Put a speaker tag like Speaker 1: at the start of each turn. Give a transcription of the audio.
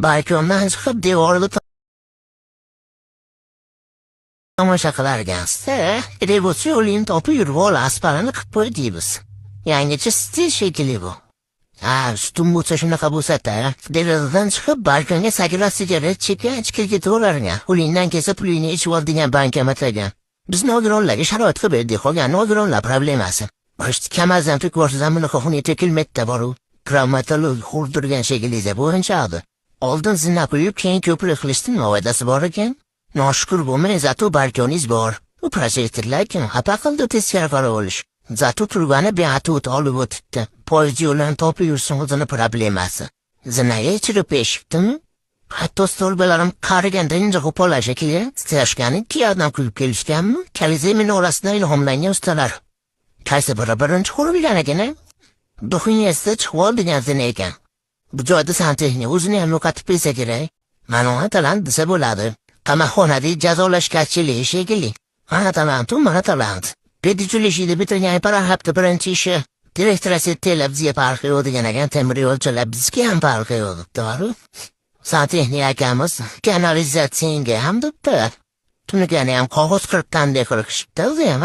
Speaker 1: balkondan chiqib devorni tomosha qilarkansiz. Revolyutsiya yo'lini topib yurib asparini qilib qo'y deymiz. Yangicha stil shekilli bu. Sutum bo'lsa shunaqa bo'lsa-da, derazadan chiqib balkonga sakrab sigaret chekkan chiqib ketaverarkan. Qo'lingdan kelsa pulingni ichib ol degan bankomat ekan. Biz nogironlarga sharoit qilib berdik, qolgan nogironlar problemasi. Kamazdan ko'rsatsam bunaqa xunuk tekilmetda boru. Travmatolog xurdirgan shekilli deb o'yinchadi. Oldin zina qo'yib, keyin ko'prik qilishning ovoydasi bor ekan. Noshukur bo'lmay, zato balkoningiz bor. U prosektorlar kim xafa qildi teskari qarab olish. Zato turgani beatut olib o'tibdi. Poyezd yo'lini topib yursin o'zini problemasi. Zinaga ichirib eshitdimi? Hatto stolbalarim qariganda inja qo'pollar shekilli titrashgani ikki yoqdan kulib kelishganmi? Kalize minorasidan ilhomlangan ustalar. Qaysi biri birinchi qurilgan ekan? Duxunyasida chiqib oldigan zina ekan. Bu joyda santexnika o'zini ham yo'qotib bilsa kerak. Mana talant desa bo'ladi. Qamoqxonada jazolashgachiliq shekilli. Mana talant, mana talant. Pedicilishida bitirgan hafta birinchi ishi. Direktorasi televizya parqi degan ekan, temir yo'lchilar bizga ham parqi yo'q, to'g'ri? Santexnika akamiz kanalizatsiyaga ham debdi. Tunigani ham qog'oz qirqqanday qilishibdi o'zi ham.